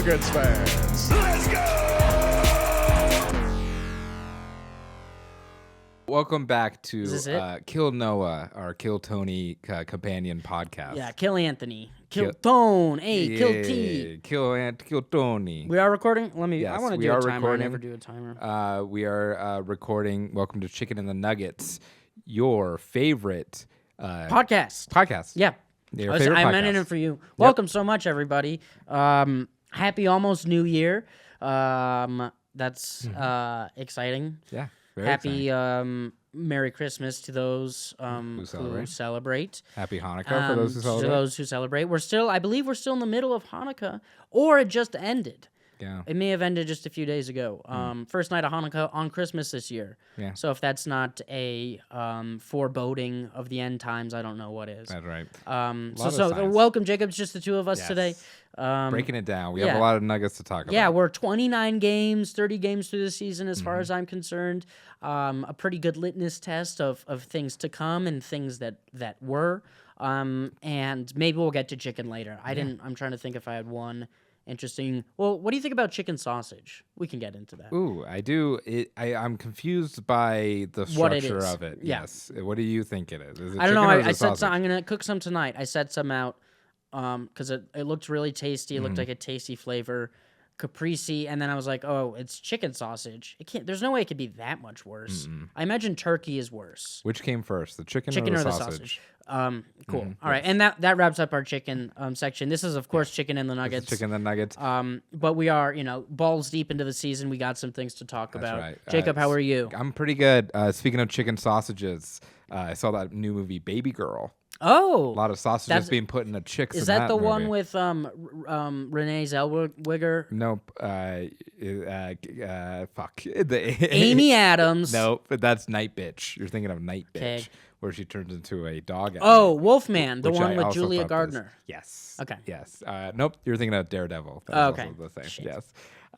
Nuggets fans. Let's go! Welcome back to Is this Kill Noah, our Kill Tony companion podcast. Yeah, Kill Anthony. Kill Tone. Hey, Kill T. Kill Tony. We are recording? Yes, I want to we do a are timer. recording. I never do a timer. We are recording. Welcome to Chicken and the Nuggets, your favorite Podcast. Yeah. Your favorite I podcast. meant it for you. Welcome so much, everybody. Happy almost New Year. That's exciting. Yeah. Very Happy exciting. Merry Christmas to those who celebrate. Happy Hanukkah for those who celebrate. To those who celebrate. I believe we're still in the middle of Hanukkah, or it just ended. Yeah. It may have ended just a few days ago. First night of Hanukkah on Christmas this year. Yeah. So if that's not a foreboding of the end times, I don't know what is. That's right. So welcome, Jacob. It's just the two of us today. Breaking it down. We have a lot of nuggets to talk about. Yeah, we're 29 games, 30 games through the season as far as I'm concerned. A pretty good litmus test of things to come and things that were. And maybe we'll get to chicken later. I'm trying to think if I had one interesting. Well, what do you think about chicken sausage? We can get into that. Ooh, I do. I'm confused by the structure of it. Yeah. Yes. What do you think it is? Is it I don't know. chicken or is I it said sausage? I'm gonna cook some tonight. I set some out because it looked really tasty. It looked like a tasty flavor, caprese, and then I was like, oh, it's chicken sausage. It can't. There's no way it could be that much worse. I imagine turkey is worse. Which came first, the chicken Chicken or or the the sausage? Cool. All right, and that wraps up our chicken section. This is of course chicken and the nuggets. Chicken and nuggets. But we are balls deep into the season. We got some things to talk about. Right. Jacob, how are you? I'm pretty good. Speaking of chicken sausages, I saw that new movie Baby Girl. Oh, A lot of sausages being put in a chick's. is that the movie. one with Renee Zellweger? Nope. Fuck. Amy Adams. Nope. That's Night Bitch. You're thinking of Night Bitch, Okay. where she turns into a dog. Oh, Wolfman, the Which one I with also Julia thought Gardner. Yes. Okay. Yes. Nope. You're thinking of Daredevil. That Oh, was okay. also the same. Shit.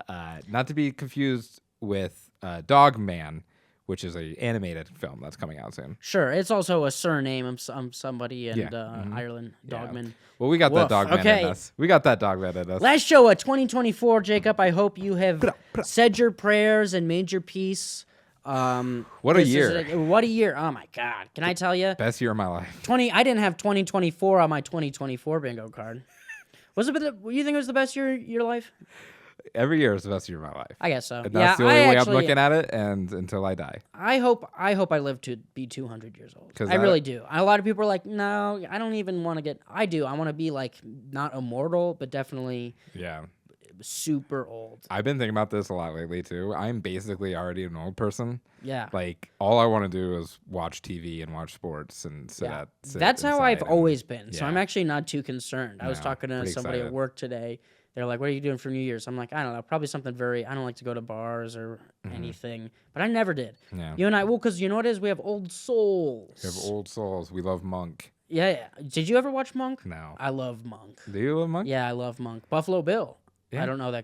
Yes. Not to be confused with Dog Man, which is a animated film that's coming out soon. Sure, it's also a surname of somebody in Yeah. Ireland, Dogman. Well, we got Woof. that Dog Man Okay. in us. We got that Dog Man in us. Last show of 2024, Jacob. I hope you have said your prayers and made your peace. What a this is year. what a year. Oh, my God. Can I tell you? Best year of my life. I didn't have 2024 on my 2024 bingo card. Was it? You think it was the best year of your life? Every year is the best year of my life. I guess so. And that's the only way actually, I'm looking at it, and until I die. I hope I live to be 200 years old. 'Cause I really do. A lot of people are like, no, I don't even want to get. I do. I want to be like not immortal, but definitely Yeah. super old. I've been thinking about this a lot lately, too. I'm basically already an old person. Yeah. Like, all I want to do is watch TV and watch sports and sit Yeah. at sit That's how inside I've and- always been. So yeah. I'm actually not too concerned. I was No, talking to pretty somebody at excited. work today. They're like, what are you doing for New Year's? I'm like, I don't know. Probably something I don't like to go to bars or anything. But I never did. Yeah. You and I, because you know what it is? We have old souls. We have old souls. We love Monk. Yeah. Did you ever watch Monk? No. I love Monk. Do you love Monk? Yeah, I love Monk. Buffalo Bill. Yeah. I don't know the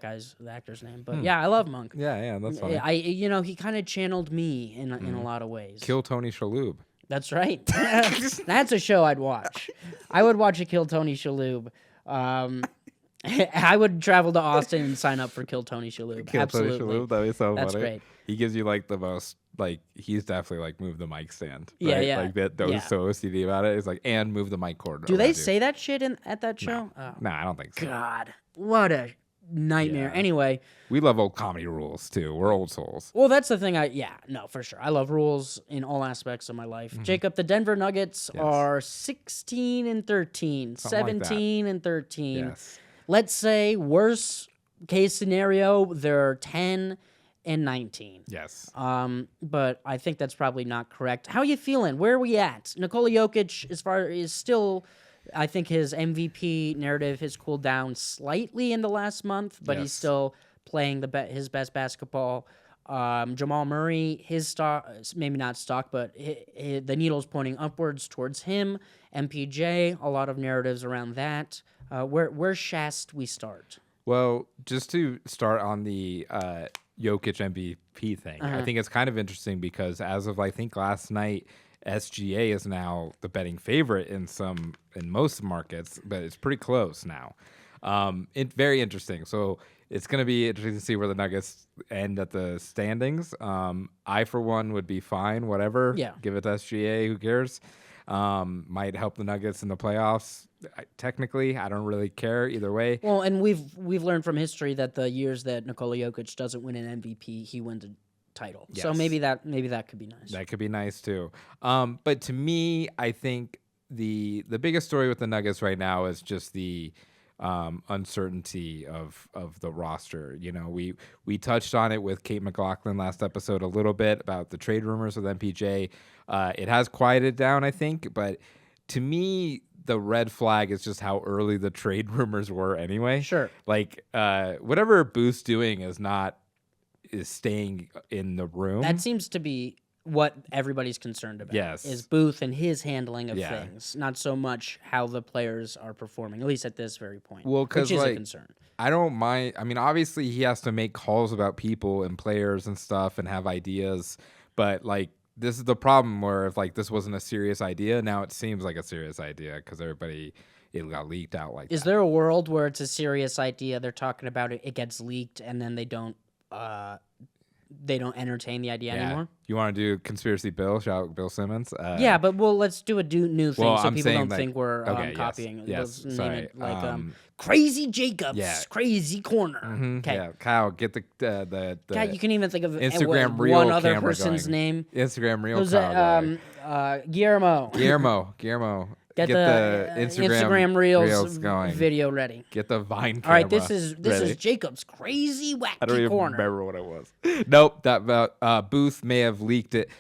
actor's name, but yeah, I love Monk. Yeah, that's funny. He kind of channeled me in a lot of ways. Kill Tony Shalhoub. That's right. That's a show I'd watch. I would watch a Kill Tony Shalhoub. I would travel to Austin and sign up for Kill Tony Shalhoub. Kill Absolutely. Tony Shalhoub. That'd be so That's funny. great. He gives you like the most, like, he's definitely like move the mic stand. Yeah, right? yeah. Like that Yeah. was so OCD about it. It's like, and move the mic cord. Do they around you. say that shit at that show? Oh, No, I don't think so. God. What a nightmare. Yeah. Anyway, We love old comedy rules too. We're old souls. well, that's the thing. For sure. I love rules in all aspects of my life. Jacob, the Denver Nuggets Yes. are 16 and 13, Something like that. 17 and 13. Yes. Let's say worst case scenario, they're 10 and 19. Yes. But I think that's probably not correct. How are you feeling? Where are we at? Nikola Jokic, is still, I think his MVP narrative has cooled down slightly in the last month, but he's Yes. still playing his best basketball. Jamal Murray, his stock, maybe not stock, but the needle's pointing upwards towards him. MPJ, a lot of narratives around that. Where shast we start? Well, just to start on the Jokic MVP thing, I think it's kind of interesting because as of I think last night, SGA is now the betting favorite in most markets, but it's pretty close now. Very interesting. So it's going to be interesting to see where the Nuggets end at the standings. I, for one, would be fine. Whatever. Yeah. Give it to SGA. Who cares? Might help the Nuggets in the playoffs. Technically, I don't really care either way. Well, and we've learned from history that the years that Nikola Jokic doesn't win an MVP, he wins a title. So Yes. maybe that could be nice. That could be nice too. But to me, I think the biggest story with the Nuggets right now is just the uncertainty of the roster. You know, we touched on it with Kate McLaughlin last episode a little bit about the trade rumors with MPJ. It has quieted down, I think, but to me, the red flag is just how early the trade rumors were anyway. Sure. Like, whatever Booth's doing is staying in the room. That seems to be what everybody's concerned about. Yes. Is Booth and his handling of Yeah. things, not so much how the players are performing, at least at this very point. Well, 'cause, which is a like, concern. I don't mind. I mean, obviously, he has to make calls about people and players and stuff and have ideas. But, like, this is the problem where if, like, this wasn't a serious idea, now it seems like a serious idea because it got leaked out like Is that. there a world where it's a serious idea, they're talking about it, it gets leaked, and then they don't entertain the idea anymore? You want to do Conspiracy Bill? Shout out Bill Simmons. Yeah, but let's do a new thing well, so I'm people saying, don't like- think we're okay, yes, copying. yes, Let's sorry. name it like Crazy Jacobs, yeah. Crazy Corner. Okay. Yeah, Kyle, get the God, you can even think of Instagram reel one other camera person's going. name. Instagram reel. Who's Kyle Guillermo. Guillermo. Get the Instagram Reels going. video ready. Get the Vine camera. All right, this is ready. Jacob's Crazy I don't Wacky even Corner. remember what it was. Nope, that Booth may have leaked it.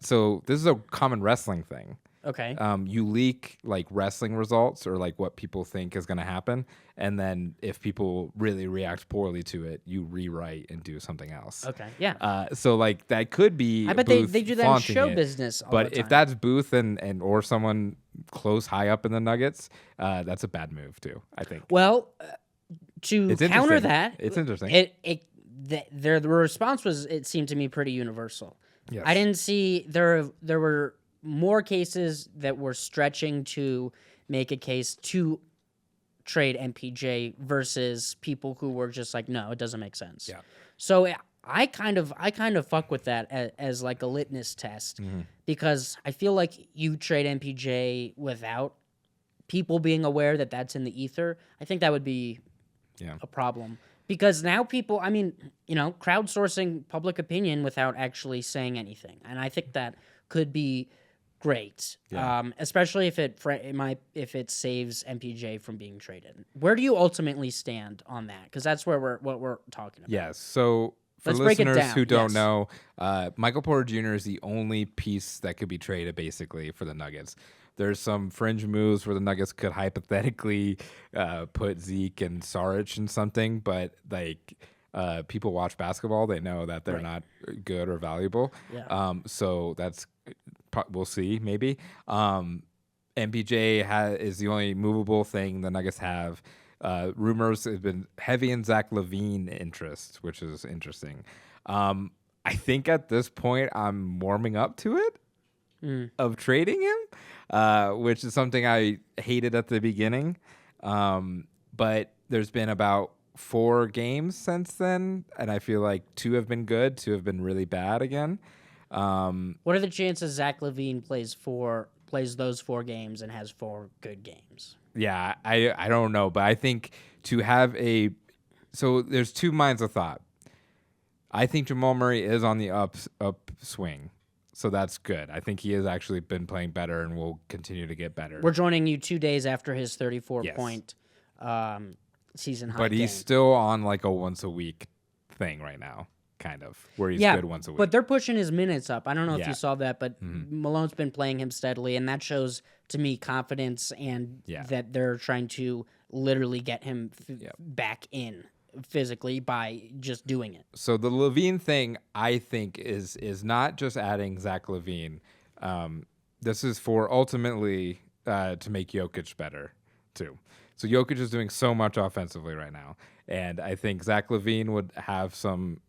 So this is a common wrestling thing. Okay. You leak like wrestling results or like what people think is going to happen, and then if people really react poorly to it, you rewrite and do something else. Okay. Yeah. So like that could be. I bet Booth they do that in flaunting show it. business all But the if time. that's Booth and or someone close high up in the Nuggets, that's a bad move too. I think. Well, to It's counter interesting. that, It's interesting. the response was, it seemed to me, pretty universal. Yes. I didn't see there were more cases that were stretching to make a case to trade MPJ versus people who were just like, no, it doesn't make sense. Yeah. So I kind of fuck with that as like a litmus test because I feel like you trade MPJ without people being aware that that's in the ether. I think that would be a problem because now people, I mean, you know, crowdsourcing public opinion without actually saying anything, and I think that could be great, especially if it saves MPJ from being traded. Where do you ultimately stand on that? Because that's what we're talking about. Yes. So for Let's break it listeners down. who don't Yes. know, Michael Porter Jr. is the only piece that could be traded basically for the Nuggets. There's some fringe moves where the Nuggets could hypothetically put Zeke and Saric in something, but like people watch basketball, they know that they're not good or valuable. Yeah. So that's we'll see maybe. MPJ is the only movable thing the Nuggets have. Rumors have been heavy in Zach LaVine interest, which is interesting. I think at this point I'm warming up to it of trading him, which is something I hated at the beginning. But there's been about 4 games since then, and I feel like 2 have been good, 2 have been really bad again. What are the chances Zach LaVine plays those 4 games and has 4 good games? Yeah, I don't know, but I think to have so there's 2 minds of thought. I think Jamal Murray is on the upswing, so that's good. I think he has actually been playing better and will continue to get better. We're joining you 2 days after his 34-point season high. But he's game. still on like a once a week thing right now, kind of, where he's good once a week. But they're pushing his minutes up. I don't know if Yeah. you saw that, but Malone's been playing him steadily, and that shows to me confidence and that they're trying to literally get him back in physically by just doing it. So the Levine thing, I think, is not just adding Zach LaVine. This is for ultimately to make Jokic better too. So Jokic is doing so much offensively right now, and I think Zach LaVine would have some.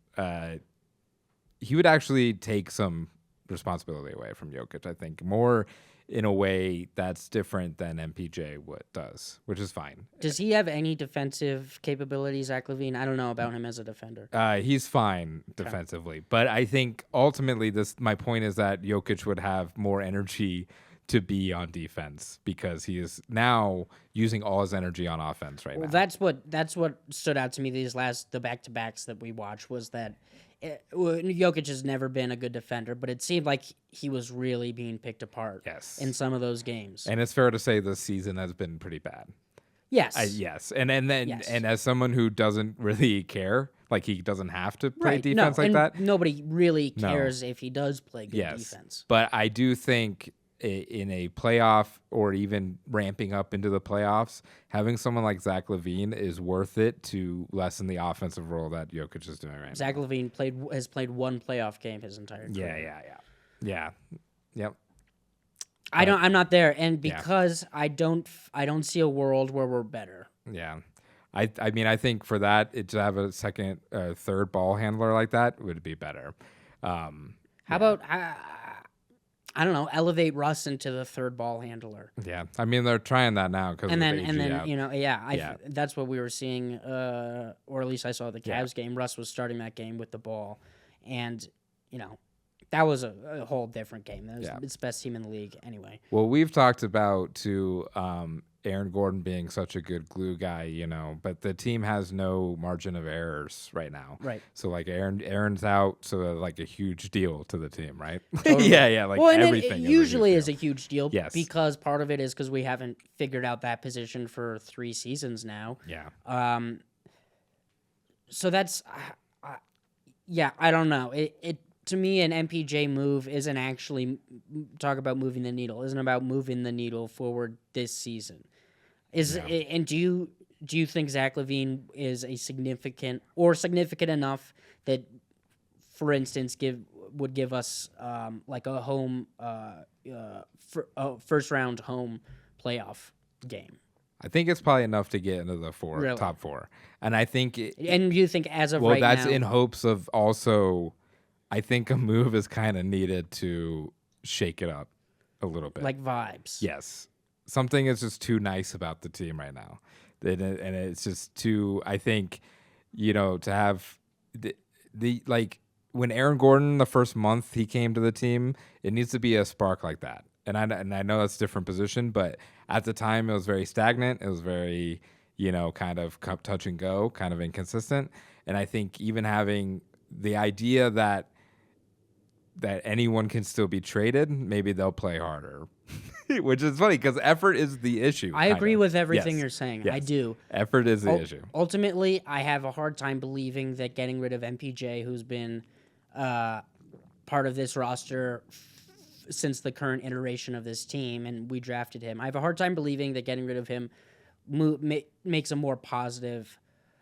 He would actually take some responsibility away from Jokic. I think more in a way that's different than MPJ does, which is fine. Does he have any defensive capabilities, Zach LaVine? I don't know about him as a defender. He's fine defensively, but I think ultimately my point is that Jokic would have more energy to be on defense because he is now using all his energy on offense right now. That's what stood out to me the back-to-backs that we watched was that Jokic has never been a good defender, but it seemed like he was really being picked apart in some of those games. And it's fair to say this season has been pretty bad. Yes. Yes. And as someone who doesn't really care, like he doesn't have to play defense like that. Nobody really cares if he does play good defense. But I do think in a playoff or even ramping up into the playoffs, having someone like Zach LaVine is worth it to lessen the offensive role that Jokic is doing right now. Zach LaVine has played one playoff game his entire career. Yeah. Yep. I'm not there, and because I don't see a world where we're better. Yeah. I mean, I think for that, to have a second, third ball handler like that would be better. How about I don't know, elevate Russ into the third ball handler. Yeah, I mean they're trying that now because that's what we were seeing, or at least I saw the Cavs game. Russ was starting that game with the ball, and that was a whole different game. That was it's best team in the league anyway. Well, we've talked about Aaron Gordon being such a good glue guy, but the team has no margin of errors right now. Right. So like Aaron's out, so like a huge deal to the team, right? Totally. yeah. Like everything it usually is a huge deal. Yes. Because part of it is because we haven't figured out that position for 3 seasons now. Yeah. So that's I don't know. It to me, an MPJ move isn't actually talk about moving the needle. Isn't about moving the needle forward this season. And do you think Zach LaVine is a significant enough that, for instance, would give us like a home first round home playoff game? I think it's probably enough to get into the top 4, and I think. And you think as of right now? Well, that's in hopes of also. I think a move is kind of needed to shake it up a little bit. Like vibes. Yes. Something is just too nice about the team right now. And it's just too, I think, to have the like when Aaron Gordon, the first month he came to the team, it needs to be a spark like that. And I know that's a different position, but at the time it was very stagnant. It was very, kind of touch and go, kind of inconsistent. And I think even having the idea that anyone can still be traded, maybe they'll play harder, which is funny because effort is the issue. I agree with everything you're saying. Yes. I do. Effort is the issue. Ultimately, I have a hard time believing that getting rid of MPJ, who's been part of this roster since the current iteration of this team, and we drafted him. I have a hard time believing that getting rid of him makes a more positive.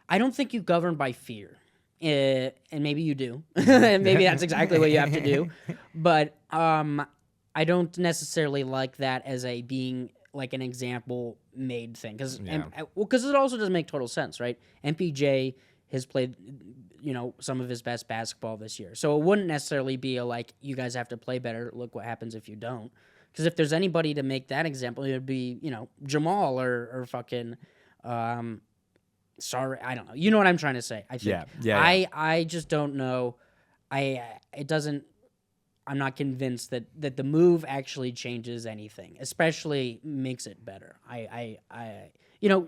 I don't think you govern by fear. And maybe you do. And maybe that's exactly what you have to do. But I don't necessarily like that as a being like an example made thing. Because it also doesn't make total sense, right? MPJ has played, some of his best basketball this year. So it wouldn't necessarily be you guys have to play better. Look what happens if you don't. Because if there's anybody to make that example, it would be, Jamal or fucking... sorry, I don't know. You know what I'm trying to say. I think. Yeah. I just don't know. I'm not convinced that the move actually changes anything, especially makes it better.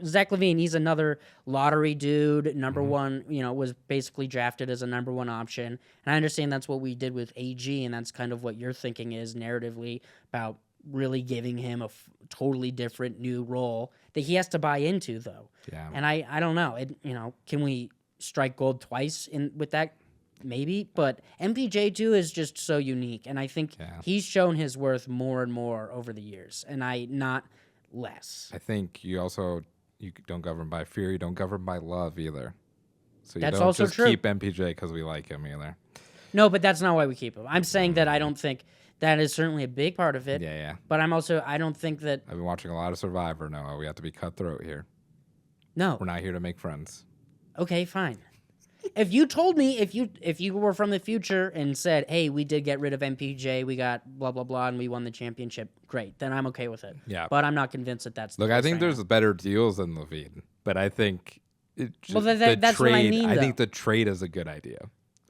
Zach LaVine, he's another lottery dude, number one, was basically drafted as a number one option. And I understand that's what we did with AG, and that's kind of what your thinking is narratively about really giving him a totally different new role that he has to buy into, though. Yeah. And I don't know. Can we strike gold twice with that? Maybe, but MPJ too is just so unique, and I think he's shown his worth more and more over the years, and not less. I think you don't govern by fear, you don't govern by love either. So that's you don't also just true. Keep MPJ because we like him either. No, but that's not why we keep him. I'm saying that I don't think that is certainly a big part of it. Yeah. But I don't think that. I've been watching a lot of Survivor, Noah. We have to be cutthroat here. No. We're not here to make friends. Okay, fine. If you told me, if you were from the future and said, "Hey, we did get rid of MPJ, we got blah blah blah, and we won the championship," great, then I'm okay with it. Yeah. But I'm not convinced that that's. Look, the I case think right there's now. better deals than Levine, but I think Well, the that's what I trade. mean, I think though. the trade is a good idea.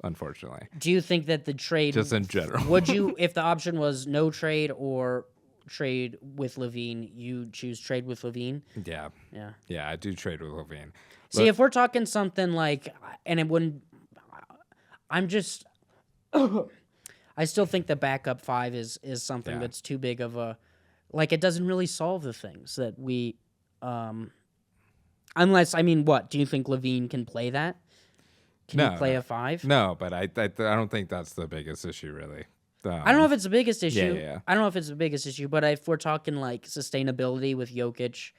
Unfortunately, Do you think that the trade, just in general, would you, if the option was no trade or trade with Levine, you choose trade with Levine? yeah, Yeah. I do trade with Levine. See, if we're talking something like, and it wouldn't, I'm just, I still think the backup five is something Yeah. that's too big of a, like, it doesn't really solve the things that we, unless, I mean, what, do you think Levine can play that? Can No, he play no. a five? No, but I don't think that's the biggest issue, really. I don't know if it's the biggest issue. yeah. I don't know if it's the biggest issue, but if we're talking like sustainability with Jokic,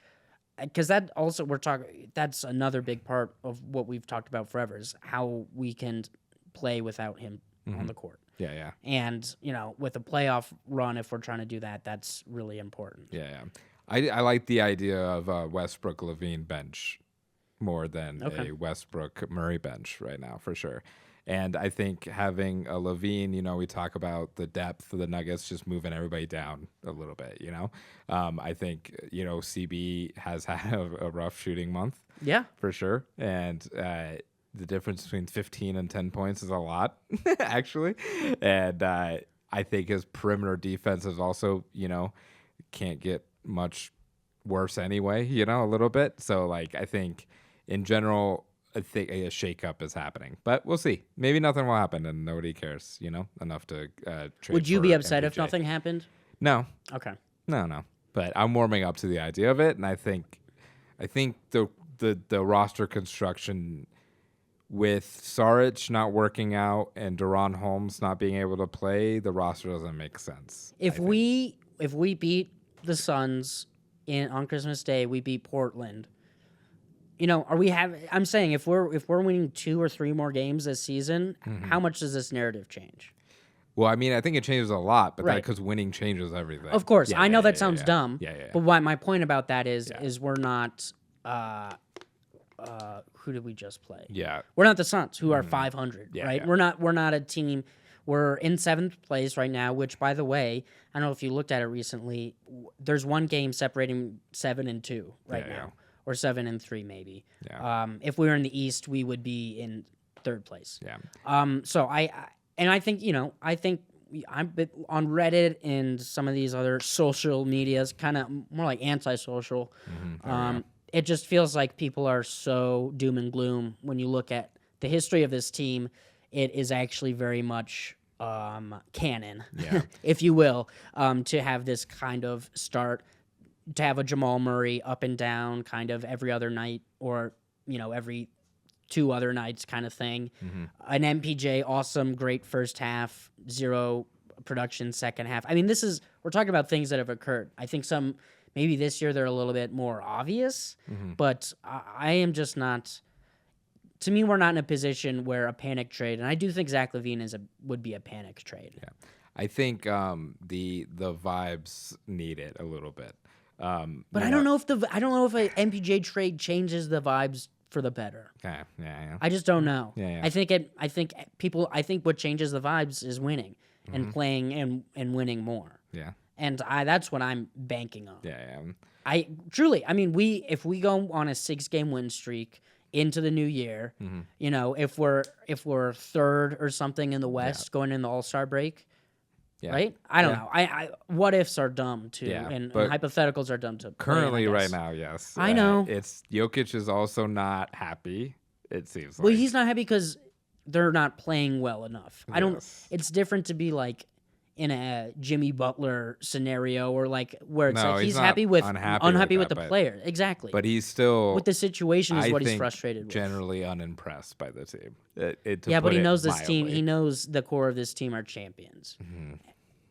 because that also that's another big part of what we've talked about forever is how we can play without him on the court. Yeah. And with a playoff run, if we're trying to do that, that's really important. Yeah. I like the idea of a Westbrook Levine bench more than Okay. a Westbrook Murray bench right now, for sure. And I think having a Levine, we talk about the depth of the Nuggets just moving everybody down a little bit, I think, CB has had a rough shooting month Yeah. for sure. And the difference between 15 and 10 points is a lot, actually. And I think his perimeter defense is also, can't get much worse anyway, a little bit. So, I think in general, I think a shakeup is happening, but we'll see. Maybe nothing will happen, and nobody cares, enough to trade. Would you for be upset if MPJ. nothing happened? No, Okay. no. But I'm warming up to the idea of it, and I think the roster construction with Saric not working out and Deron Holmes not being able to play, the roster doesn't make sense. If we beat the Suns on Christmas Day, we beat Portland. I'm saying if we're winning 2 or 3 more games this season, how much does this narrative change? Well, I mean, I think it changes a lot, but Right. because winning changes everything. Of course, Yeah, I know yeah, that yeah, sounds yeah. dumb. Yeah. But my point about that is Yeah. is we're not. Who did we just play? Yeah. We're not the Suns, who are 500, Yeah, right? yeah. We're not a team. We're in 7th place right now. Which, by the way, I don't know if you looked at it recently. There's one game separating 7 and 2 right Yeah, now, yeah. or 7 and 3 maybe. Yeah. If we were in the East, we would be in 3rd place. Yeah. So I think I'm on Reddit and some of these other social medias, kind of more like antisocial. It just feels like people are so doom and gloom when you look at the history of this team. It is actually very much canon, Yeah. if you will, to have this kind of start, to have a Jamal Murray up and down kind of every other night, or every 2 other nights kind of thing. An MPJ, awesome, great first half, 0 production second half. I mean, we're talking about things that have occurred. I think maybe this year they're a little bit more obvious, but I am just not. To me, we're not in a position where a panic trade, and I do think Zach LaVine would be a panic trade. Yeah. I think the vibes need it a little bit. But I don't know if a MPJ trade changes the vibes for the better. Okay. Yeah. I just don't know. Yeah. I think what changes the vibes is winning and playing and winning more. Yeah. And that's what I'm banking on. Yeah. I mean, if we go on a 6-game win streak into the new year, if we're 3rd or something in the West going in the All-Star break, Yeah. right? I don't know. I what ifs are dumb too, Yeah, and but hypotheticals are dumb to play in, Currently, I right guess. now, yes. I know. It's Jokic is also not happy. It seems Well, like. he's not happy because they're not playing well enough. I don't. Yes. It's different to be like in a Jimmy Butler scenario, or like where it's No, like he's he's not happy with unhappy with the that, but- player. Exactly. But he's still with the situation is I what he's think, frustrated with. generally unimpressed by the team. To Yeah, but put he it knows this team. mildly. He knows the core of this team are champions.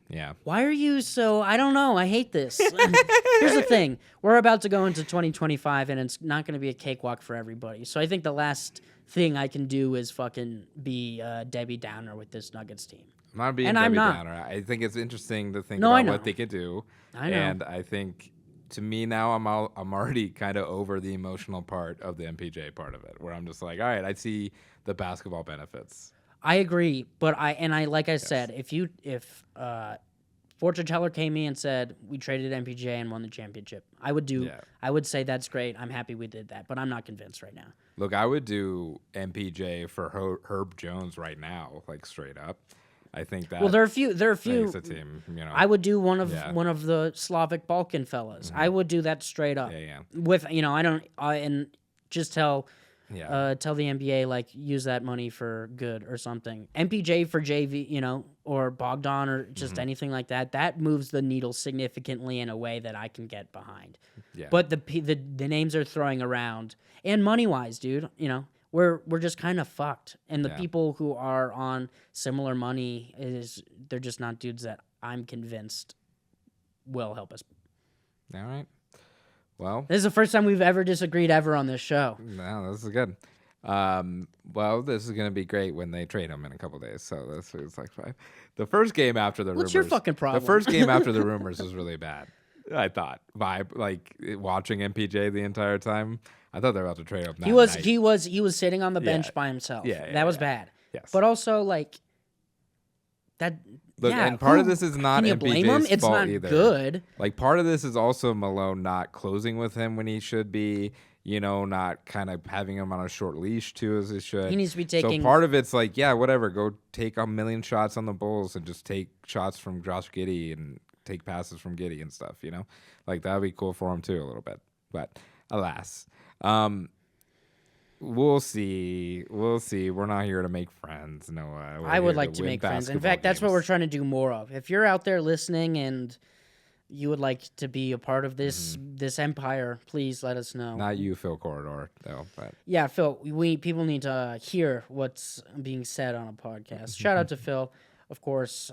Yeah. Why are you so? I don't know. I hate this. Here's the thing: we're about to go into 2025, and it's not going to be a cakewalk for everybody. So I think the last thing I can do is fucking be Debbie Downer with this Nuggets team. I'm not being And I'm Debbie not. Downer. I think it's interesting to think No, I about know. what they could do. I know. And I think to me now, I'm already kind of over the emotional part of the MPJ part of it, where I'm just like, all right, I see the basketball benefits. I agree, but I like I said, if fortune teller came in and said we traded MPJ and won the championship, I would say that's great. I'm happy we did that, but I'm not convinced right now. Look, I would do MPJ for Herb Jones right now, like straight up. I think that. Well, there are a few. makes a team, I would do one of the Slavic Balkan fellas. I would do that straight up. Yeah. With I don't and just tell Yeah. tell the NBA like use that money for good or something. MPJ for JV, or Bogdan or just anything like that. That moves the needle significantly in a way that I can get behind. Yeah. But the names are throwing around and money wise, dude. We're just kind of fucked. And the people who are on similar money they're just not dudes that I'm convinced will help us. All right. Well, This is the first time we've ever disagreed ever on this show. no, this is good. Well, this is gonna be great when they trade him in a couple days. So this is like 5. The first game after the rumors. What's your fucking problem? The first game after the rumors was really bad. I thought watching MPJ the entire time. I thought they were about to trade him. He was sitting on the bench by himself. That was bad. Yes. But also like that. Look, and part of this is not can you blame him? MPJ's It's fault not either. good. Like part of this is also Malone not closing with him when he should be. Not kind of having him on a short leash too as he should. He needs to be taking. So part of it's like, yeah, whatever. Go take a million shots on the Bulls and just take shots from Josh Giddey and take passes from Giddey and stuff. Like that would be cool for him too a little bit. But alas, we'll see. We're not here to make friends, Noah. I would like to make friends. In fact, that's what we're trying to do more of. If you're out there listening and you would like to be a part of this empire, please let us know. Not you, Phil Corridor, though. But yeah, Phil, people need to hear what's being said on a podcast. Shout out to Phil, of course,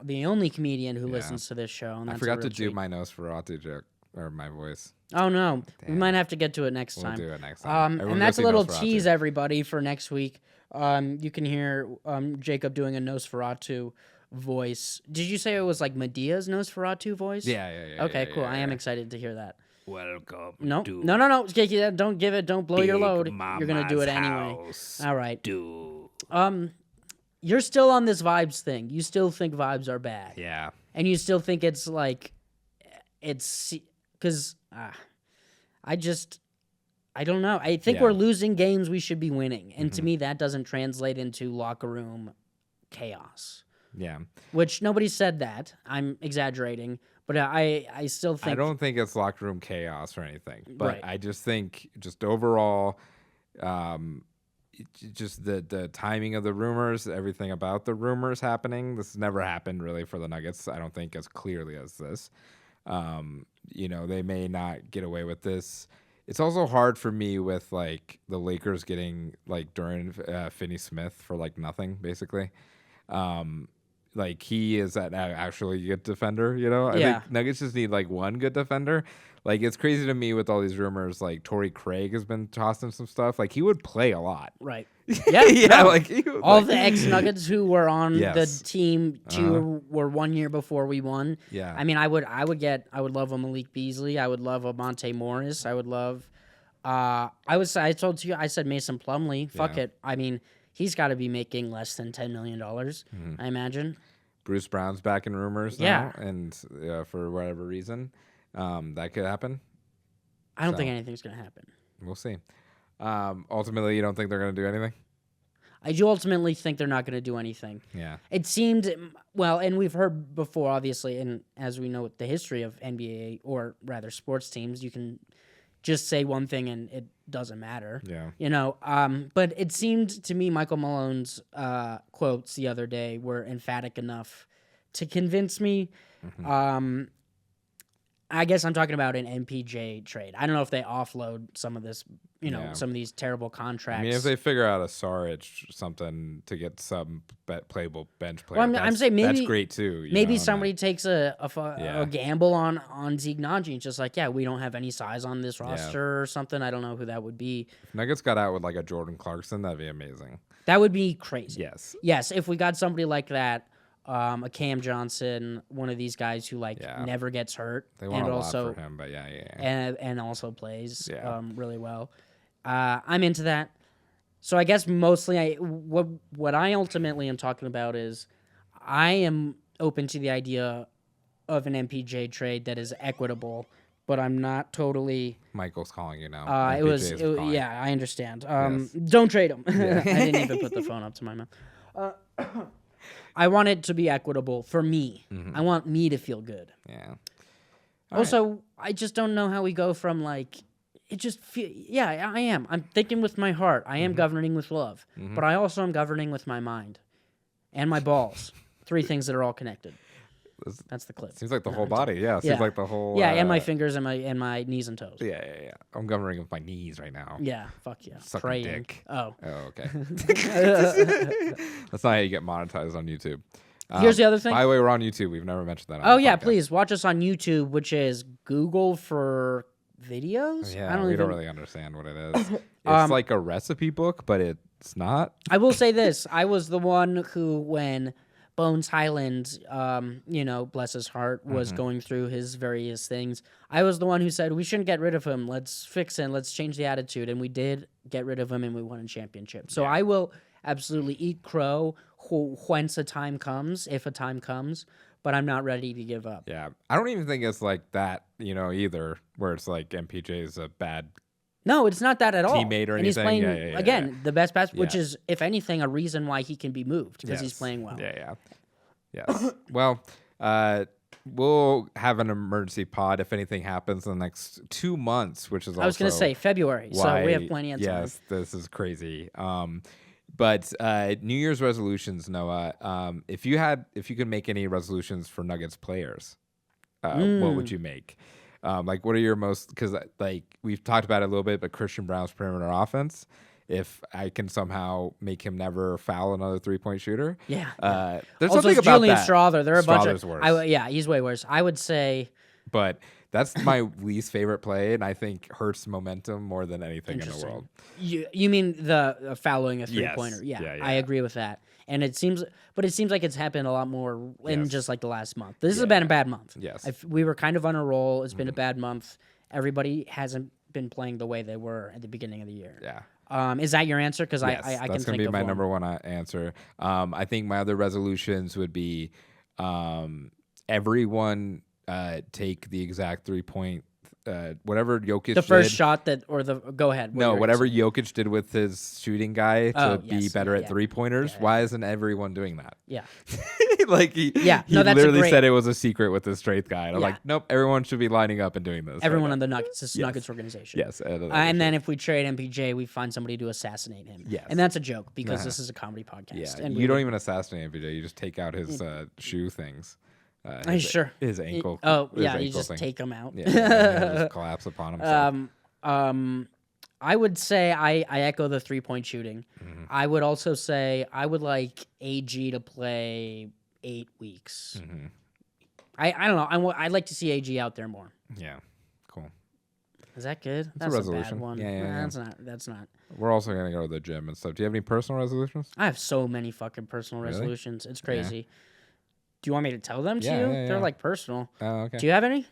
the only comedian who listens to this show. And that's I forgot to do my Nosferatu joke or my voice. Oh no, we might have to get to it next time. We'll do it next time. Everyone And go that's a see little Nosferatu. tease, everybody, for next week. You can hear Jacob doing a Nosferatu voice. Did you say it was like Medea's Nosferatu voice? Yeah. Okay, cool. I am excited to hear that. Welcome. No, to no. Don't give it. Don't blow your load. Big You're gonna do it Mama's anyway. house. All right. Do. You're still on this vibes thing. You still think vibes are bad. Yeah. And you still think it's like, because I don't know. I think we're losing games we should be winning. And to me, that doesn't translate into locker room chaos. Yeah. Which nobody said that. I'm exaggerating. But I still think. I don't think it's locker room chaos or anything. But Right. I just think just overall, just the timing of the rumors, everything about the rumors happening. This has never happened really for the Nuggets. I don't think as clearly as this. They may not get away with this. It's also hard for me with like the Lakers getting like during Finney Smith for like nothing basically. Like he is an actually good defender, I think Nuggets just need like one good defender. Like it's crazy to me with all these rumors. Like Torrey Craig has been tossing some stuff. Like he would play a lot. Right. Yeah. Yeah. No. Like all the ex-Nuggets who were on Yes. the team were 1 year before we won. Yeah. I mean, I would love a Malik Beasley. I would love a Monte Morris. I would love. I told you. I said Mason Plumlee. Fuck Yeah. it. I mean, he's got to be making less than $10 million. I imagine. Bruce Brown's back in rumors now, and for whatever reason, that could happen. I don't think anything's gonna happen. We'll see. Ultimately, you don't think they're going to do anything? I do ultimately think they're not going to do anything. Yeah. It seemed, well, and we've heard before, obviously, and as we know the history of NBA, or rather sports teams, you can just say one thing and it doesn't matter. Yeah. But it seemed to me Michael Malone's quotes the other day were emphatic enough to convince me. I guess I'm talking about an MPJ trade. I don't know if they offload some of this, some of these terrible contracts. I mean, if they figure out a Saric something to get some playable bench player, Well, I'm saying maybe that's great too. Maybe somebody takes a gamble on Zeke Nnaji. It's just like, we don't have any size on this roster or something. I don't know who that would be. If Nuggets got out with like a Jordan Clarkson, that'd be amazing. That would be crazy. Yes. Yes, if we got somebody like that, a Cam Johnson, one of these guys who never gets hurt, They want and a also lot for him, but yeah. and also plays Yeah. really well. I'm into that. So I guess mostly what I ultimately am talking about is I am open to the idea of an MPJ trade that is equitable, but I'm not totally. Michael's calling you now. Yeah, I understand. Yes. Don't trade him. I didn't even put the phone up to my mouth. I want it to be equitable for me. I want me to feel good. Yeah. Also, I just don't know how we go from it just yeah, I am. I'm thinking with my heart. I am governing with love, but I also am governing with my mind and my balls. 3 things that are all connected. That's the clip. Seems like the whole body. Yeah. Seems like the whole. Yeah, and my fingers and my knees and toes. Yeah. I'm governing with my knees right now. Yeah, fuck yeah. Sucking Praying. dick. Oh, okay. That's not how you get monetized on YouTube. Here's the other thing. By the way, we're on YouTube. We've never mentioned that. Oh yeah, please watch us on YouTube, which is Google for videos. Yeah, we don't really understand what it is. It's like a recipe book, but it's not. I will say this: I was the one who, when Bones Highland, bless his heart, was going through his various things, I was the one who said we shouldn't get rid of him. Let's fix him. Let's change the attitude, and we did get rid of him, and we won a championship. So I will absolutely eat crow whence a time comes, if a time comes. But I'm not ready to give up. Yeah, I don't even think it's like that, either, where it's like MPJ is a bad. No, it's not that at all. Teammate or and he's anything. playing again the best pass, which is, if anything, a reason why he can be moved because he's playing well. Yes. Well, we'll have an emergency pod if anything happens in the next 2 months, which is. I was going to say February, so we have plenty of time. Yes, this is crazy. But New Year's resolutions, Noah. If you could make any resolutions for Nuggets players, what would you make? What are your most? Because we've talked about it a little bit, but Christian Brown's perimeter offense. If I can somehow make him never foul another 3-point shooter, there's also something about Julian Strawther. There are a bunch of worse. He's way worse. I would say, but that's my least favorite play, and I think hurts momentum more than anything in the world. You mean the fouling a 3-pointer? Yes. Yeah, I agree with that. And it seems like it's happened a lot more in just like the last month. This has been a bad month. Yes, we were kind of on a roll. It's been a bad month. Everybody hasn't been playing the way they were at the beginning of the year. Yeah. Is that your answer? Because yes, I can think of that's going to be my one. number one answer. I think my other resolutions would be everyone take the exact 3-point, whatever Jokic the first did. shot go ahead. Whatever Jokic did with his shooting guy to be better at 3-pointers. Yeah. Why isn't everyone doing that? Yeah. He that's literally said it was a secret with his strength guy. And I'm like, nope, everyone should be lining up and doing this. Everyone on the Nuggets, Nuggets organization. Yes. And then if we trade MPJ, we find somebody to assassinate him. Yes. And that's a joke because this is a comedy podcast. Yeah. And you don't even assassinate MPJ. You just take out his shoe things. His ankle. You just take him out. Yeah, he'll just collapse upon himself. I would say I echo the 3-point shooting. Mm-hmm. I would also say I would like AG to play 8 weeks. Mm-hmm. I don't know. I'd like to see AG out there more. Yeah, cool. Is that good? That's a resolution. Bad one. Yeah. That's not. We're also gonna go to the gym and stuff. Do you have any personal resolutions? I have so many fucking personal resolutions. It's crazy. Yeah. Do you want me to tell them to you? Yeah. They're like personal. Oh, okay. Do you have any?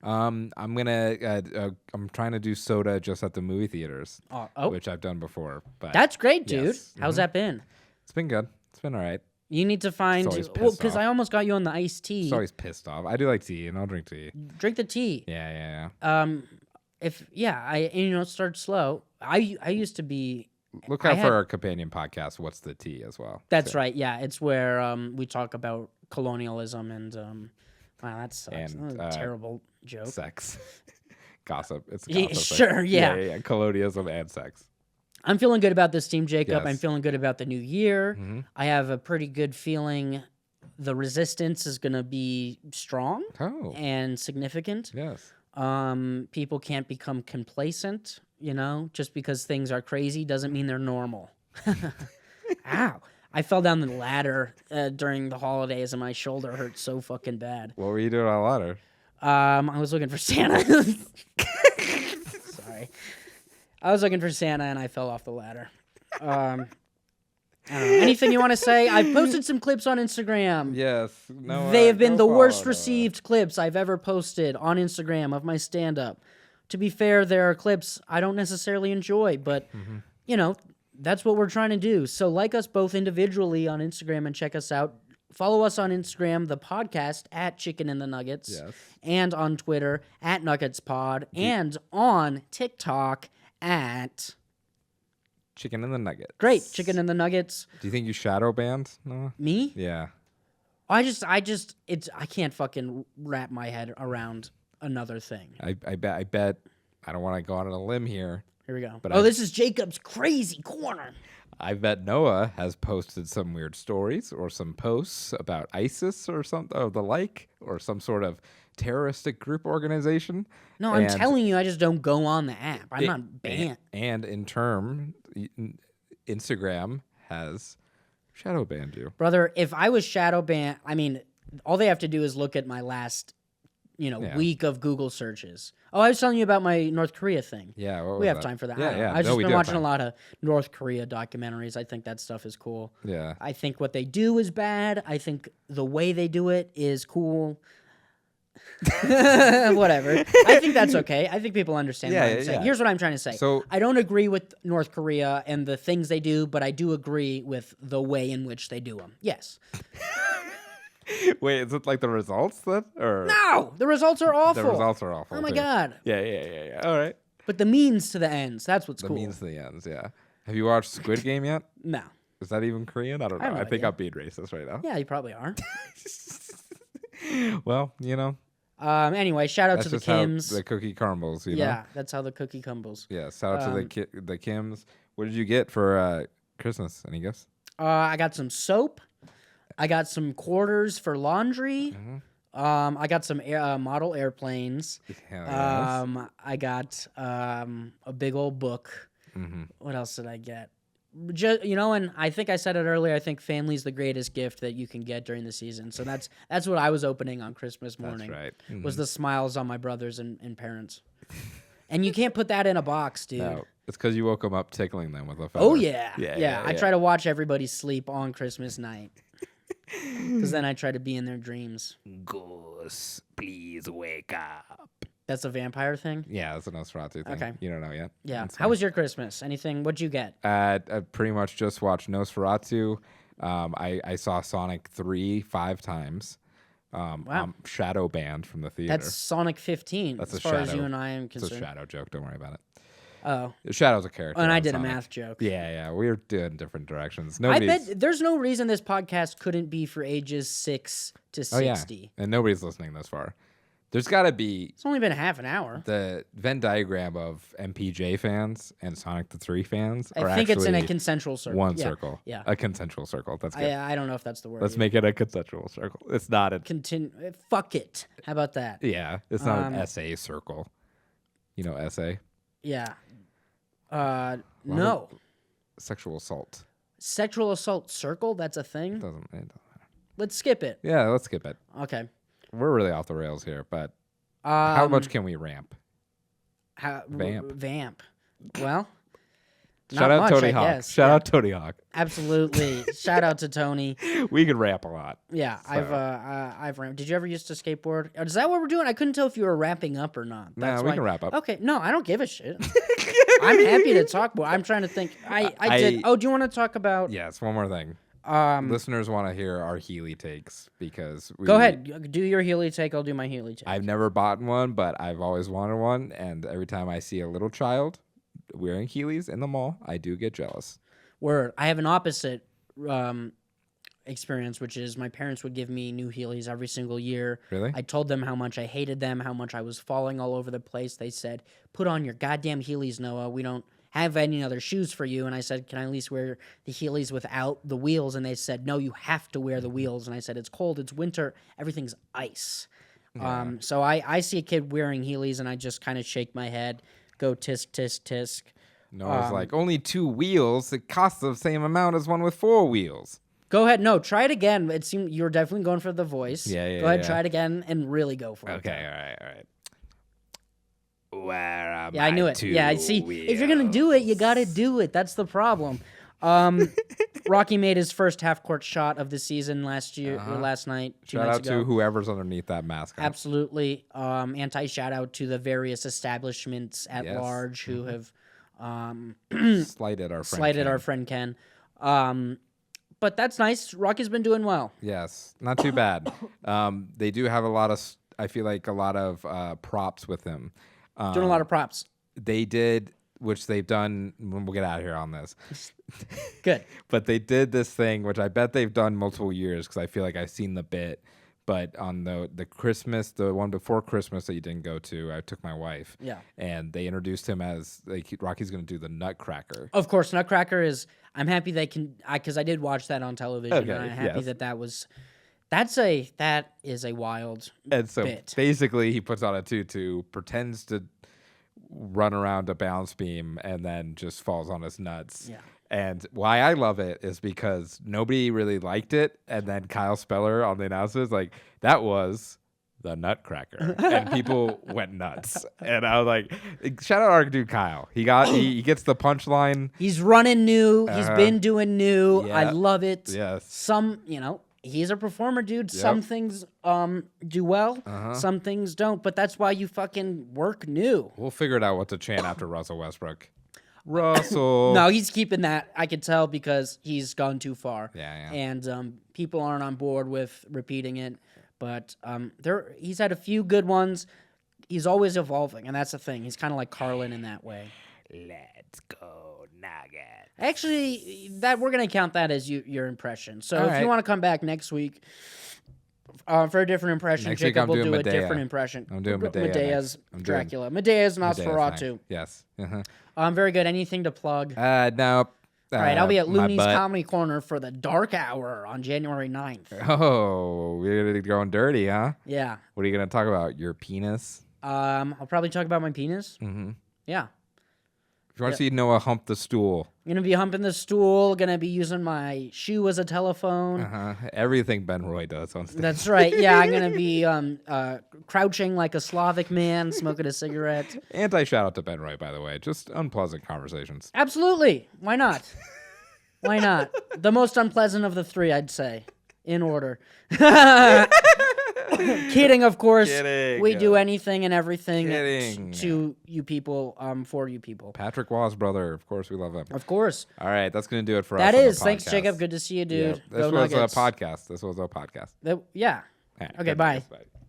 I'm I'm trying to do soda just at the movie theaters, which I've done before. But that's great, dude. Yes. How's that been? It's been good. It's been all right. You need to find because I almost got you on the iced tea. It's always pissed off. I do like tea, and I'll drink tea. Drink the tea. Yeah. Start slow. I used to be. Look out for our companion podcast. What's the tea as well? That's right. Yeah, it's where we talk about colonialism and wow, that sucks. And, that's a terrible joke. Sex, gossip. It's gossip. Sure. Yeah. Colonialism and sex. I'm feeling good about this team, Jacob. Yes. I'm feeling good about the new year. Mm-hmm. I have a pretty good feeling the resistance is going to be strong and significant. Yes. People can't become complacent, just because things are crazy doesn't mean they're normal. Ow. I fell down the ladder during the holidays and my shoulder hurt so fucking bad. What were you doing on a ladder? I was looking for Santa. Sorry. I was looking for Santa and I fell off the ladder. I don't know. Anything you want to say? I've posted some clips on Instagram. Yes. No. They have been go the follow worst Noah. received clips I've ever posted on Instagram of my stand-up. To be fair, there are clips I don't necessarily enjoy, but, that's what we're trying to do. So like us both individually on Instagram and check us out. Follow us on Instagram, the podcast, at Chicken and the Nuggets. Yes. And on Twitter, at NuggetsPod. And on TikTok, at... Chicken and the Nuggets. Great, Chicken and the Nuggets. Do you think you shadow banned? No. Me? Yeah. I can't fucking wrap my head around another thing. I bet. I don't want to go out on a limb here. Here we go. But this is Jacob's crazy corner. I bet Noah has posted some weird stories or some posts about ISIS or something of the like, or some sort of terroristic group organization. No, I'm telling you, I just don't go on the app. I'm not banned. And in turn, Instagram has shadow banned you. Brother, if I was shadow banned, I mean, all they have to do is look at my last, week of Google searches. Oh, I was telling you about my North Korea thing. Yeah, we have time for that. Yeah. I've just been watching a lot of North Korea documentaries. I think that stuff is cool. Yeah. I think what they do is bad. I think the way they do it is cool. Whatever. I think that's okay. I think people understand what I'm saying. Yeah. Here's what I'm trying to say. So I don't agree with North Korea and the things they do, but I do agree with the way in which they do them. Yes. Wait, is it like the results then? Or No, the results are awful. the results are awful. Oh my too. God. Yeah. All right. But the means to the ends, that's what's The cool. means to the ends, yeah. Have you watched Squid Game yet? No. Is that even Korean? I don't know. have no I think idea. I'm being racist right now. Yeah, you probably are. Well, Anyway, shout out that's to the just how Kims. the cookie crumbles, you know? Yeah, that's how the cookie crumbles. Yeah, shout out to the Kims. What did you get for Christmas? Any guess? I got some soap. I got some quarters for laundry. Mm-hmm. I got some model airplanes. Hell yes. I got a big old book. Mm-hmm. What else did I get? And I think I said it earlier. I think family's the greatest gift that you can get during the season. So that's what I was opening on Christmas morning. That's right. Mm-hmm. Was the smiles on my brothers and parents. And you can't put that in a box, dude. No, it's because you woke them up tickling them with a feather. Oh yeah. Yeah. I try to watch everybody sleep on Christmas night. Because then I try to be in their dreams. Goose, please wake up. That's a vampire thing? Yeah, that's a Nosferatu thing. Okay. You don't know yet? Yeah. That's How was your Christmas? Anything? What'd you get? I pretty much just watched Nosferatu. I saw Sonic 3 5 times. I'm shadow banned from the theater. That's Sonic 15, That's as a far as shadow. you and I am It's a concerned. shadow joke. Don't worry about it. Oh. Shadow's a character. And I on did a Sonic. math joke. Yeah. We're doing different directions. I bet there's no reason this podcast couldn't be for ages 6 to 60. And nobody's listening this far. There's got to be It's only been half an hour. the Venn diagram of MPJ fans and Sonic the 3 fans. I think it's in a consensual circle. one Yeah. circle. Yeah. A consensual circle. That's good. I don't know if that's the word. Let's make it a consensual circle. It's not a Fuck it. How about that? yeah. It's not an SA circle. You know SA? Yeah. No. Sexual assault. Sexual assault circle? That's a thing? It doesn't matter. Let's skip it. Yeah, let's skip it. Okay. We're really off the rails here, but how much can we ramp? Vamp. Well, Shout not out much, Tony I Hawk. guess. Shout Yeah. out Tony Hawk. Absolutely. Shout out to Tony. We can ramp a lot. Yeah, So. I've ramped. Did you ever used to skateboard? Is that what we're doing? I couldn't tell if you were wrapping up or not. Nah, That's we why- can wrap up. Okay, no, I don't give a shit. I'm happy to talk more. I'm trying to think. I did. Oh, do you want to talk about? Yes, one more thing. Listeners want to hear our Healy takes because Go ahead. Do your Healy take. I'll do my Healy take. I've never bought one, but I've always wanted one, and every time I see a little child wearing Heelys in the mall, I do get jealous. Word. I have an opposite experience, which is my parents would give me new Heelys every single year. Really? I told them how much I hated them, how much I was falling all over the place. They said, "Put on your goddamn Heelys, Noah. We don't have any other shoes for you." And I said, "Can I at least wear the Heelys without the wheels?" And they said, "No, you have to wear the wheels." And I said, "It's cold, it's winter, everything's ice." Yeah. So I see a kid wearing Heelys and I just kind of shake my head, go tisk, tisk, tisk. Noah's like, only 2 wheels. It costs the same amount as one with 4 wheels. Go ahead. No, try it again. It seemed you were definitely going for the voice. Yeah, Go ahead, yeah. try it again and really go for it. Okay, all right. Where am Yeah, I knew it. Yeah, I see. If you're gonna do it, you gotta do it. That's the problem. Rocky made his first half-court shot of the season last night. 2 Shout nights out ago. to whoever's underneath that mask. Absolutely. Anti-shout out to the various establishments at large who have Slighted our friend. our friend Ken. But that's nice. Rocky's been doing well. Yes, not too bad. They do have I feel like a lot of props with him. Doing a lot of props. They did, which they've done. We'll get out of here on this. Good. But they did this thing, which I bet they've done multiple years because I feel like I've seen the bit. But on the Christmas, the one before Christmas that you didn't go to, I took my wife. Yeah. And they introduced him as Rocky's going to do the Nutcracker. Of course, Nutcracker is. I'm happy they can, because I did watch that on television. Okay, and I'm happy yes. that is a wild And so bit. basically, he puts on a tutu, pretends to run around a bounce beam, and then just falls on his nuts. Yeah. And why I love it is because nobody really liked it, and then Kyle Speller on the announcers that was the Nutcracker, and people went nuts. And I was like, shout out our dude Kyle. He gets the punchline. He's running new. He's been doing new. Yeah. I love it. Yes. He's a performer, dude. Yep. Some things do well, some things don't. But that's why you fucking work new. We'll figure it out what to chant after Russell Westbrook. Russell. No, he's keeping that. I could tell because he's gone too far. Yeah. And people aren't on board with repeating it. But he's had a few good ones. He's always evolving, and that's the thing. He's kind of like Carlin in that way. Let's go Nuggets. Actually, we're gonna count that as your impression. So All if right. you want to come back next week for a different impression, Next week Jacob I'm will doing do a Medea. different impression. I'm doing Medea Medea's next. I'm doing- Dracula. Medea's Nosferatu. Yes. Very good. Anything to plug? No. All right, I'll be at my Looney's butt. Comedy Corner for the Dark Hour on January 9th. Oh, we're going dirty, huh? Yeah. What are you going to talk about? Your penis? I'll probably talk about my penis. Mm-hmm. Yeah. If you want to see Noah hump the stool. I'm going to be humping the stool, going to be using my shoe as a telephone. Everything Ben Roy does on stage. That's right. Yeah, I'm going to be crouching like a Slavic man, smoking a cigarette. Anti-shout out to Ben Roy, by the way. Just unpleasant conversations. Absolutely. Why not? Why not? The most unpleasant of the three, I'd say, in order. Kidding, of course. Kidding. We do anything and everything Kidding. to you people, for you people. Patrick Waugh's brother. Of course, we love him. Of course. All right, that's going to do it for us. That on the is. Thanks, podcast. Jacob. Good to see you, dude. Yeah, this Go was Nuggets. a podcast. This was a podcast. Yeah. All right, Okay, good bye. Nuggets, bye.